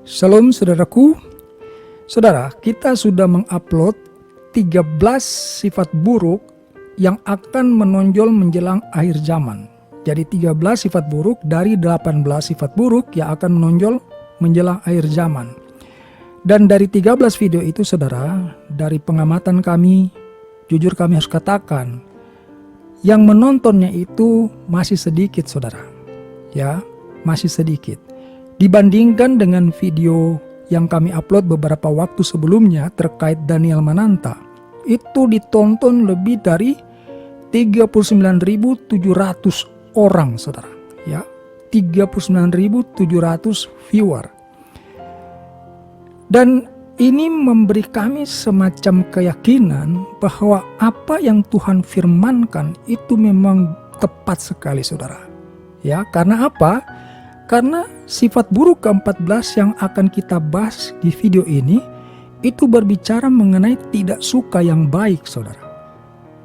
Shalom saudaraku. Saudara, kita sudah mengupload 13 sifat buruk yang akan menonjol menjelang akhir zaman. Jadi 13 sifat buruk dari 18 sifat buruk yang akan menonjol menjelang akhir zaman. Dan dari 13 video itu saudara, dari pengamatan kami, jujur kami harus katakan, yang menontonnya itu masih sedikit saudara. Ya, masih sedikit. Dibandingkan dengan video yang kami upload beberapa waktu sebelumnya terkait Daniel Mananta, itu ditonton lebih dari 39.700 orang saudara. Ya, 39.700 viewer. Dan ini memberi kami semacam keyakinan bahwa apa yang Tuhan firmankan itu memang tepat sekali saudara. Ya, karena apa? Karena sifat buruk ke-14 yang akan kita bahas di video ini itu berbicara mengenai tidak suka yang baik saudara.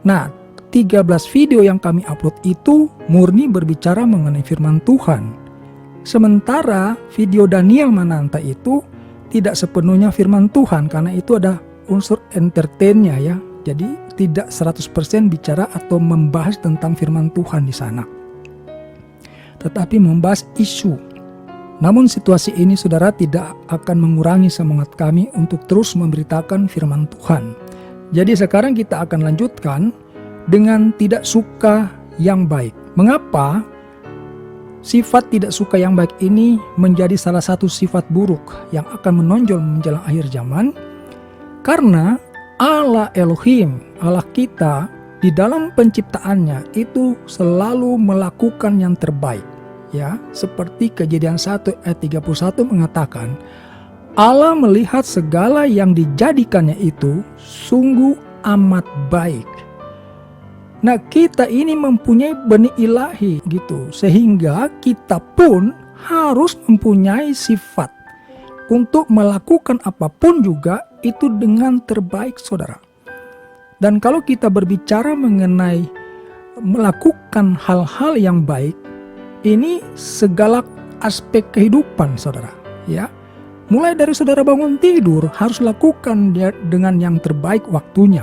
Nah, 13 video yang kami upload itu murni berbicara mengenai firman Tuhan. Sementara video Daniel Mananta itu tidak sepenuhnya firman Tuhan karena itu ada unsur entertainnya ya. Jadi tidak 100% bicara atau membahas tentang firman Tuhan di sana, tetapi membahas isu. Namun situasi ini saudara tidak akan mengurangi semangat kami untuk terus memberitakan firman Tuhan. Jadi sekarang kita akan lanjutkan dengan tidak suka yang baik. Mengapa sifat tidak suka yang baik ini menjadi salah satu sifat buruk yang akan menonjol menjelang akhir zaman? Karena Allah Elohim, Allah kita di dalam penciptaannya itu selalu melakukan yang terbaik. Ya, seperti Kejadian 1 ayat 31 mengatakan, Allah melihat segala yang dijadikannya itu sungguh amat baik. Nah, kita ini mempunyai benih ilahi gitu, sehingga kita pun harus mempunyai sifat untuk melakukan apapun juga itu dengan terbaik saudara. Dan kalau kita berbicara mengenai melakukan hal-hal yang baik, ini segala aspek kehidupan saudara, ya. Mulai dari saudara bangun tidur harus lakukan dia dengan yang terbaik waktunya.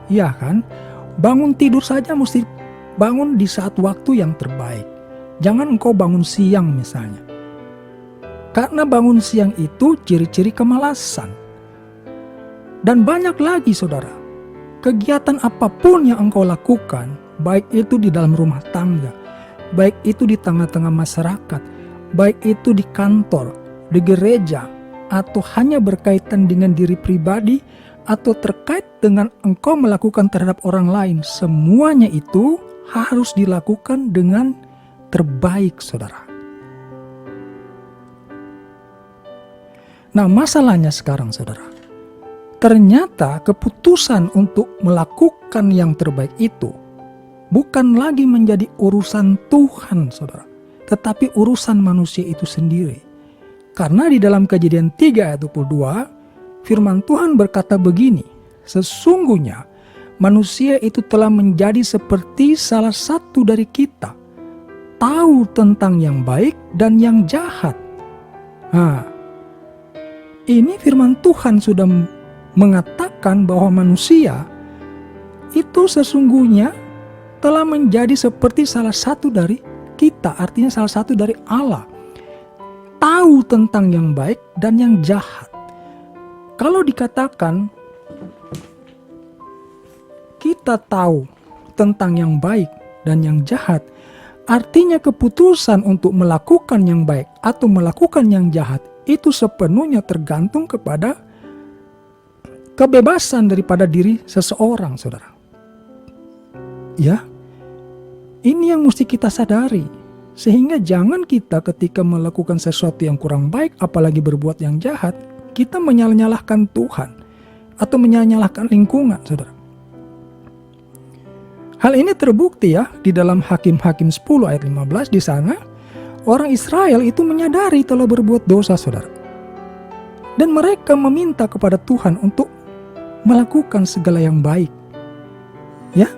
Iya kan? Bangun tidur saja mesti bangun di saat waktu yang terbaik. Jangan engkau bangun siang misalnya. Karena bangun siang itu ciri-ciri kemalasan. Dan banyak lagi saudara. Kegiatan apapun yang engkau lakukan, baik itu di dalam rumah tangga, baik itu di tengah-tengah masyarakat, baik itu di kantor, di gereja, atau hanya berkaitan dengan diri pribadi, atau terkait dengan engkau melakukan terhadap orang lain, semuanya itu harus dilakukan dengan terbaik saudara. Nah, masalahnya sekarang saudara, ternyata keputusan untuk melakukan yang terbaik itu bukan lagi menjadi urusan Tuhan saudara, tetapi urusan manusia itu sendiri. Karena di dalam Kejadian 3 ayat 22, firman Tuhan berkata begini, sesungguhnya manusia itu telah menjadi seperti salah satu dari kita, tahu tentang yang baik dan yang jahat. Nah, ini firman Tuhan sudah mengatakan bahwa manusia itu sesungguhnya telah menjadi seperti salah satu dari kita, artinya salah satu dari Allah. Tahu tentang yang baik dan yang jahat. Kalau dikatakan kita tahu tentang yang baik dan yang jahat, artinya keputusan untuk melakukan yang baik atau melakukan yang jahat itu sepenuhnya tergantung kepada kebebasan daripada diri seseorang saudara. Ya, ini yang mesti kita sadari. Sehingga jangan kita ketika melakukan sesuatu yang kurang baik, apalagi berbuat yang jahat, kita menyalah-nyalahkan Tuhan atau menyalah-nyalahkan lingkungan, saudara. Hal ini terbukti ya di dalam Hakim-Hakim 10 ayat 15. Di sana orang Israel itu menyadari telah berbuat dosa, saudara. Dan mereka meminta kepada Tuhan untuk melakukan segala yang baik. Ya,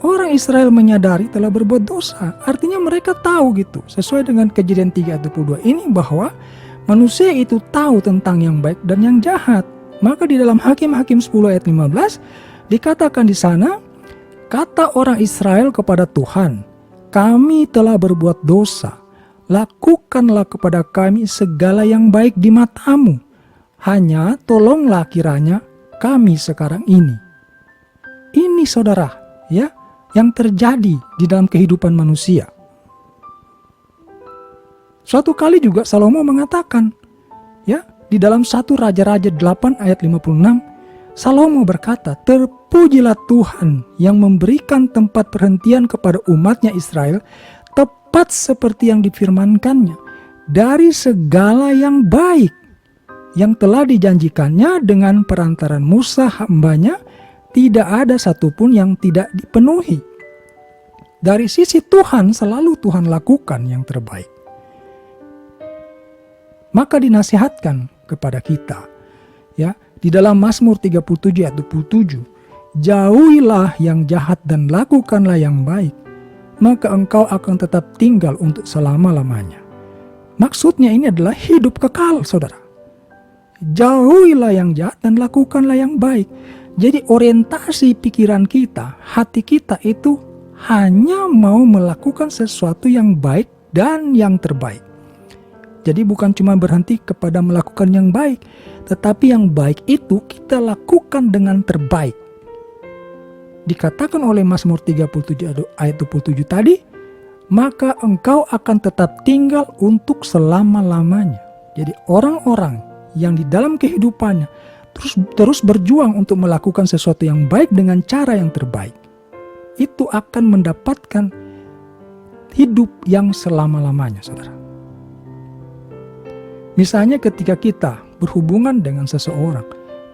orang Israel menyadari telah berbuat dosa. Artinya mereka tahu gitu. Sesuai dengan Kejadian 3 ayat 22 ini bahwa Manusia itu tahu tentang yang baik dan yang jahat. Maka di dalam Hakim-Hakim 10 ayat 15 dikatakan di sana, kata orang Israel kepada Tuhan, kami telah berbuat dosa, lakukanlah kepada kami segala yang baik di matamu. Hanya tolonglah kiranya kami sekarang ini. Ini saudara, ya, yang terjadi di dalam kehidupan manusia. Suatu kali juga Salomo mengatakan, ya, di dalam 1 Raja-Raja 8 ayat 56, Salomo berkata, terpujilah Tuhan yang memberikan tempat perhentian kepada umatnya Israel, tepat seperti yang difirmankannya, dari segala yang baik yang telah dijanjikannya dengan perantaran Musa hambanya, tidak ada satupun yang tidak dipenuhi. Dari sisi Tuhan, selalu Tuhan lakukan yang terbaik. Maka dinasihatkan kepada kita, ya, di dalam Mazmur 37 ayat 27, jauhilah yang jahat dan lakukanlah yang baik, maka engkau akan tetap tinggal untuk selama-lamanya. Maksudnya ini adalah hidup kekal, saudara. Jauhilah yang jahat dan lakukanlah yang baik. Jadi orientasi pikiran kita, hati kita itu hanya mau melakukan sesuatu yang baik dan yang terbaik. Jadi bukan cuma berhenti kepada melakukan yang baik, tetapi yang baik itu kita lakukan dengan terbaik. Dikatakan oleh Mazmur 37 ayat 27 tadi, maka engkau akan tetap tinggal untuk selama-lamanya. Jadi orang-orang yang di dalam kehidupannya terus berjuang untuk melakukan sesuatu yang baik dengan cara yang terbaik, itu akan mendapatkan hidup yang selama-lamanya, saudara. Misalnya ketika kita berhubungan dengan seseorang,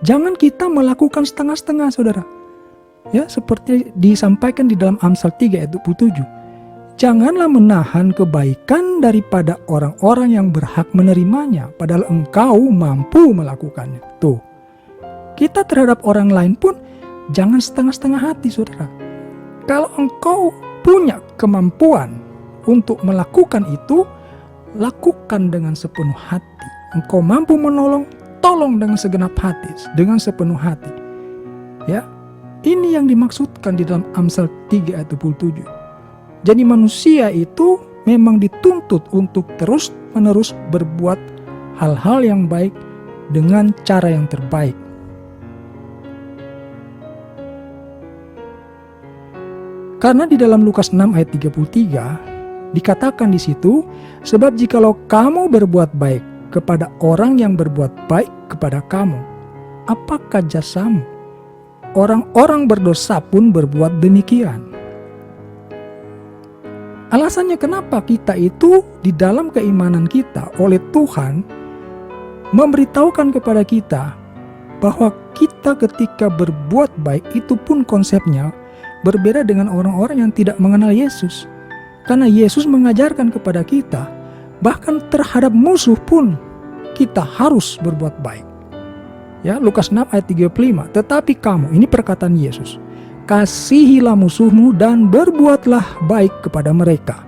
jangan kita melakukan setengah-setengah, saudara. Ya, seperti disampaikan di dalam Amsal 3 ayat 27. Janganlah menahan kebaikan daripada orang-orang yang berhak menerimanya, padahal engkau mampu melakukannya. Tuh, kita terhadap orang lain pun jangan setengah-setengah hati, saudara. Kalau engkau punya kemampuan untuk melakukan itu, lakukan dengan sepenuh hati. Engkau mampu menolong, tolong dengan segenap hati, dengan sepenuh hati. Ya, ini yang dimaksudkan di dalam Amsal 3 ayat 27. Jadi manusia itu memang dituntut untuk terus-menerus berbuat hal-hal yang baik dengan cara yang terbaik. Karena di dalam Lukas 6 ayat 33 dikatakan di situ, sebab jikalau kamu berbuat baik kepada orang yang berbuat baik kepada kamu, apakah jasamu? Orang-orang berdosa pun berbuat demikian. Alasannya kenapa kita itu di dalam keimanan kita oleh Tuhan memberitahukan kepada kita bahwa kita ketika berbuat baik itu pun konsepnya berbeda dengan orang-orang yang tidak mengenal Yesus. Karena Yesus mengajarkan kepada kita, bahkan terhadap musuh pun kita harus berbuat baik. Ya, Lukas 6 ayat 35. Tetapi kamu, ini perkataan Yesus, kasihilah musuhmu dan berbuatlah baik kepada mereka,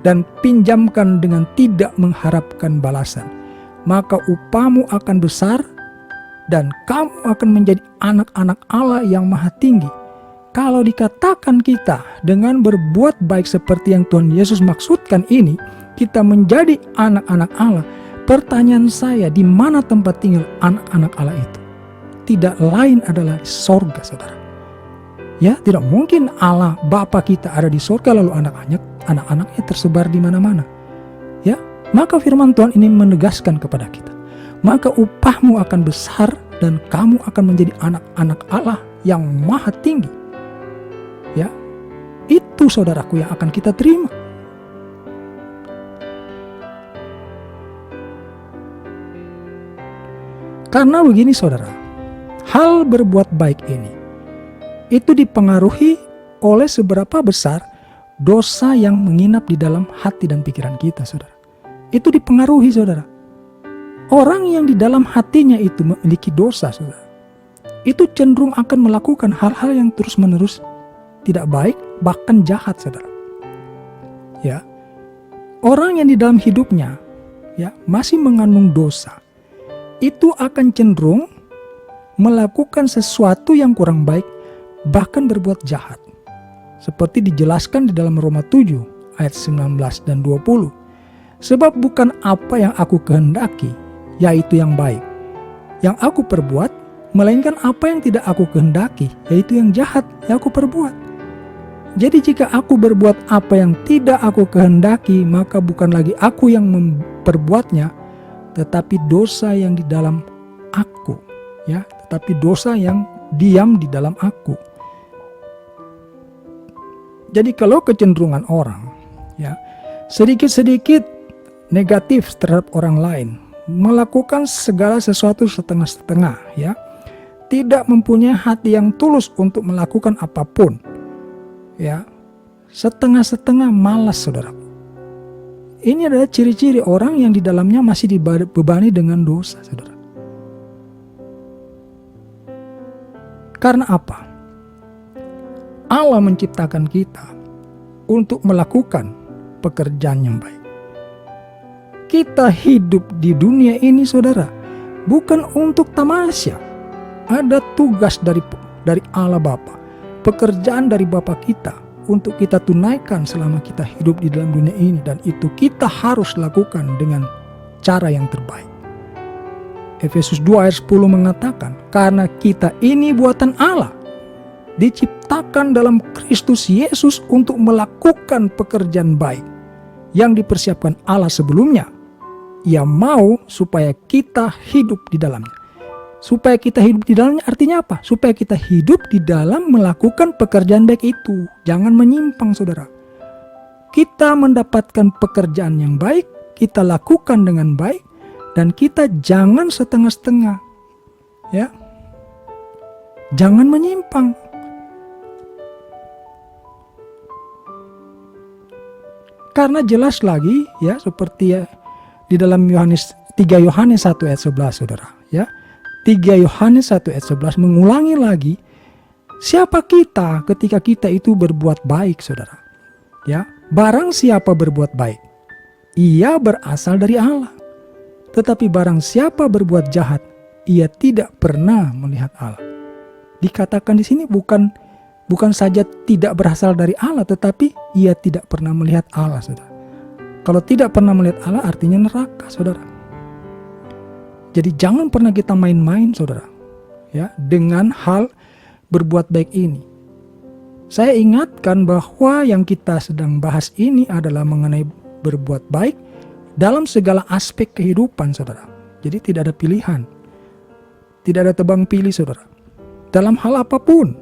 dan pinjamkan dengan tidak mengharapkan balasan. Maka upahmu akan besar, dan kamu akan menjadi anak-anak Allah yang maha tinggi. Kalau dikatakan kita dengan berbuat baik seperti yang Tuhan Yesus maksudkan ini, kita menjadi anak-anak Allah. Pertanyaan saya, di mana tempat tinggal anak-anak Allah itu? Tidak lain adalah di sorga, saudara. Ya, tidak mungkin Allah Bapa kita ada di sorga lalu anak-anaknya tersebar di mana-mana. Ya, maka firman Tuhan ini menegaskan kepada kita, maka upahmu akan besar dan kamu akan menjadi anak-anak Allah yang maha tinggi. Ya, itu saudaraku yang akan kita terima. Karena begini saudara, hal berbuat baik ini itu dipengaruhi oleh seberapa besar dosa yang menginap di dalam hati dan pikiran kita, saudara. Itu dipengaruhi, saudara. Orang yang di dalam hatinya itu memiliki dosa, saudara, itu cenderung akan melakukan hal-hal yang terus-menerus tidak baik, bahkan jahat, saudara. Ya, orang yang di dalam hidupnya, ya, masih mengandung dosa, itu akan cenderung melakukan sesuatu yang kurang baik, bahkan berbuat jahat. Seperti dijelaskan di dalam Roma 7 ayat 19 dan 20. Sebab bukan apa yang aku kehendaki, yaitu yang baik, yang aku perbuat, melainkan apa yang tidak aku kehendaki, yaitu yang jahat yang aku perbuat. Jadi jika aku berbuat apa yang tidak aku kehendaki, maka bukan lagi aku yang memperbuatnya, tetapi dosa yang di dalam aku, ya, tetapi dosa yang diam di dalam aku. Jadi kalau kecenderungan orang, ya, sedikit-sedikit negatif terhadap orang lain, melakukan segala sesuatu setengah-setengah, ya, tidak mempunyai hati yang tulus untuk melakukan apapun, ya, setengah-setengah, malas, saudaraku. Ini adalah ciri-ciri orang yang di dalamnya masih dibebani dengan dosa, saudara. Karena apa? Allah menciptakan kita untuk melakukan pekerjaan yang baik. Kita hidup di dunia ini, saudara, bukan untuk tamasya. Ada tugas dari Allah Bapa, pekerjaan dari Bapa kita untuk kita tunaikan selama kita hidup di dalam dunia ini, dan itu kita harus lakukan dengan cara yang terbaik. Efesus 2 ayat 10 mengatakan, karena kita ini buatan Allah, diciptakan dalam Kristus Yesus untuk melakukan pekerjaan baik yang dipersiapkan Allah sebelumnya. Ia mau supaya kita hidup di dalamnya. Supaya kita hidup di dalamnya artinya apa? Supaya kita hidup di dalam melakukan pekerjaan baik itu. Jangan menyimpang, saudara. Kita mendapatkan pekerjaan yang baik, kita lakukan dengan baik, dan kita jangan setengah-setengah, ya. Jangan menyimpang. Karena jelas lagi, ya, seperti ya, di dalam 3 Yohanes 1 ayat 11, saudara, ya. 3 Yohanes 1 ayat 11 mengulangi lagi, siapa kita ketika kita itu berbuat baik, saudara? Ya, barang siapa berbuat baik, ia berasal dari Allah. Tetapi barang siapa berbuat jahat, ia tidak pernah melihat Allah. Dikatakan di sini bukan saja tidak berasal dari Allah, tetapi ia tidak pernah melihat Allah, saudara. Kalau tidak pernah melihat Allah artinya neraka, saudara. Jadi jangan pernah kita main-main, saudara, ya, dengan hal berbuat baik ini. Saya ingatkan bahwa yang kita sedang bahas ini adalah mengenai berbuat baik dalam segala aspek kehidupan, saudara. Jadi tidak ada pilihan, tidak ada tebang pilih, saudara. Dalam hal apapun,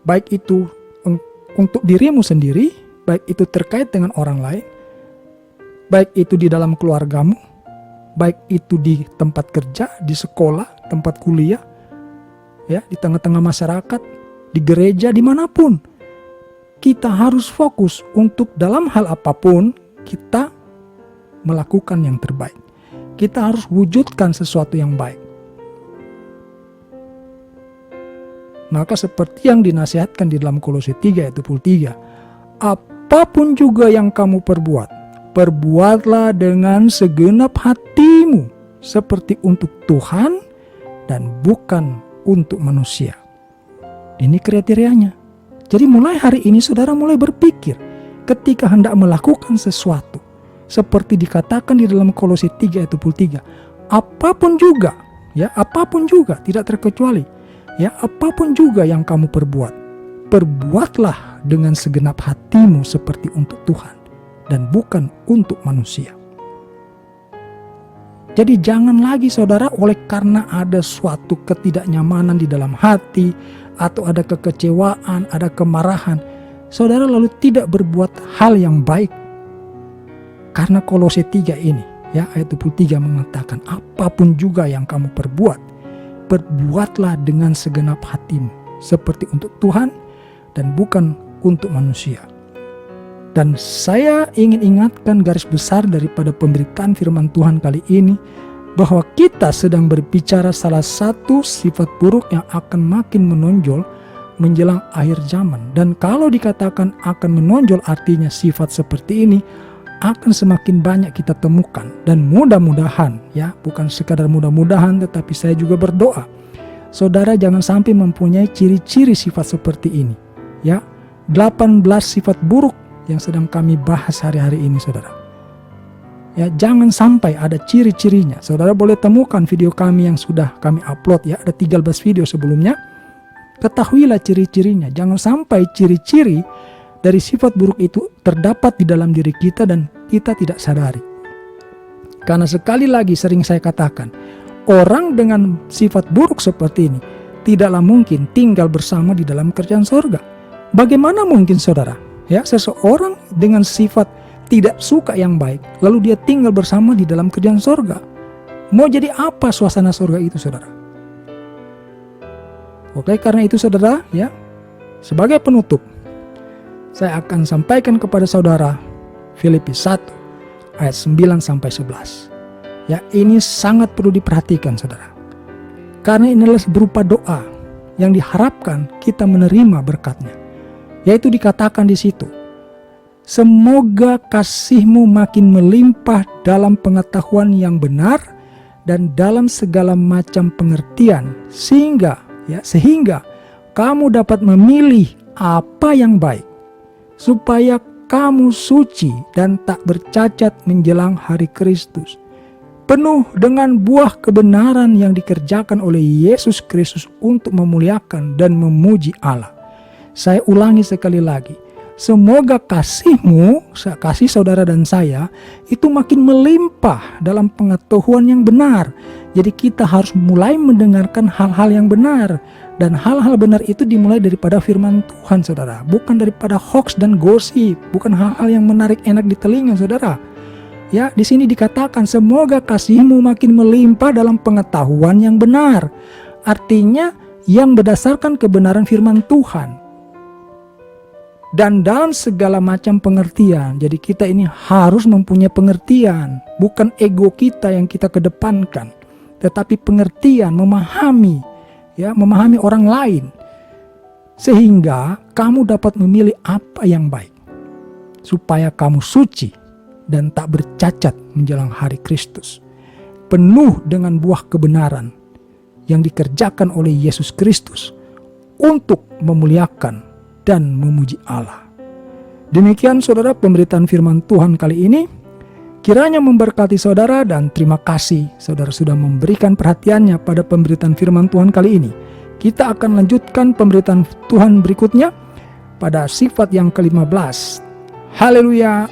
baik itu untuk dirimu sendiri, baik itu terkait dengan orang lain, baik itu di dalam keluargamu, baik itu di tempat kerja, di sekolah, tempat kuliah, ya, di tengah-tengah masyarakat, di gereja, dimanapun. Kita harus fokus untuk dalam hal apapun kita melakukan yang terbaik. Kita harus wujudkan sesuatu yang baik. Maka seperti yang dinasihatkan di dalam Kolose 3 ayat 23, apapun juga yang kamu perbuat, perbuatlah dengan segenap hatimu, seperti untuk Tuhan dan bukan untuk manusia. Ini kriterianya. Jadi mulai hari ini saudara mulai berpikir ketika hendak melakukan sesuatu, seperti dikatakan di dalam Kolose 3 ayat 23, apapun juga, ya, apapun juga, tidak terkecuali, ya, apapun juga yang kamu perbuat, perbuatlah dengan segenap hatimu seperti untuk Tuhan dan bukan untuk manusia. Jadi jangan lagi saudara oleh karena ada suatu ketidaknyamanan di dalam hati atau ada kekecewaan, ada kemarahan, saudara lalu tidak berbuat hal yang baik. Karena Kolose 3 ini, ya, ayat 23 mengatakan apapun juga yang kamu perbuat, perbuatlah dengan segenap hatimu seperti untuk Tuhan dan bukan untuk manusia. Dan saya ingin ingatkan garis besar daripada pemberitaan firman Tuhan kali ini, bahwa kita sedang berbicara salah satu sifat buruk yang akan makin menonjol menjelang akhir zaman. Dan kalau dikatakan akan menonjol artinya sifat seperti ini akan semakin banyak kita temukan. Dan mudah-mudahan, ya, bukan sekadar mudah-mudahan, tetapi saya juga berdoa, saudara jangan sampai mempunyai ciri-ciri sifat seperti ini. Ya, 18 sifat buruk yang sedang kami bahas hari-hari ini, saudara. Ya, jangan sampai ada ciri-cirinya. Saudara boleh temukan video kami yang sudah kami upload, ya, ada 13 video sebelumnya. Ketahuilah ciri-cirinya. Jangan sampai ciri-ciri dari sifat buruk itu terdapat di dalam diri kita dan kita tidak sadari. Karena sekali lagi sering saya katakan, orang dengan sifat buruk seperti ini tidaklah mungkin tinggal bersama di dalam kerajaan sorga. Bagaimana mungkin, saudara? Ya, seseorang dengan sifat tidak suka yang baik, lalu dia tinggal bersama di dalam kerajaan sorga. Mau jadi apa suasana sorga itu, saudara? Oke, karena itu, saudara, ya, sebagai penutup, saya akan sampaikan kepada saudara Filipi 1 ayat 9-11. Ya, ini sangat perlu diperhatikan, saudara. Karena ini adalah berupa doa yang diharapkan kita menerima berkatnya. Yaitu dikatakan di situ, semoga kasih-Mu makin melimpah dalam pengetahuan yang benar dan dalam segala macam pengertian, sehingga kamu dapat memilih apa yang baik, supaya kamu suci dan tak bercacat menjelang hari Kristus, penuh dengan buah kebenaran yang dikerjakan oleh Yesus Kristus untuk memuliakan dan memuji Allah. Saya ulangi sekali lagi, semoga kasih-Mu, kasih saudara dan saya, itu makin melimpah dalam pengetahuan yang benar. Jadi kita harus mulai mendengarkan hal-hal yang benar. Dan hal-hal benar itu dimulai daripada firman Tuhan, saudara. Bukan daripada hoax dan gosip. Bukan hal-hal yang menarik enak di telinga, saudara. Ya, di sini dikatakan, semoga kasih-Mu makin melimpah dalam pengetahuan yang benar. Artinya, yang berdasarkan kebenaran firman Tuhan. Dan dalam segala macam pengertian. Jadi kita ini harus mempunyai pengertian. Bukan ego kita yang kita kedepankan. Tetapi pengertian, memahami. Ya, memahami orang lain. Sehingga kamu dapat memilih apa yang baik. Supaya kamu suci dan tak bercacat menjelang hari Kristus. Penuh dengan buah kebenaran yang dikerjakan oleh Yesus Kristus untuk memuliakan dan memuji Allah. Demikian, saudara, pemberitaan firman Tuhan kali ini. Kiranya memberkati saudara, dan terima kasih saudara sudah memberikan perhatiannya pada pemberitaan firman Tuhan kali ini. Kita akan lanjutkan pemberitaan Tuhan berikutnya pada sifat yang ke-15. Haleluya.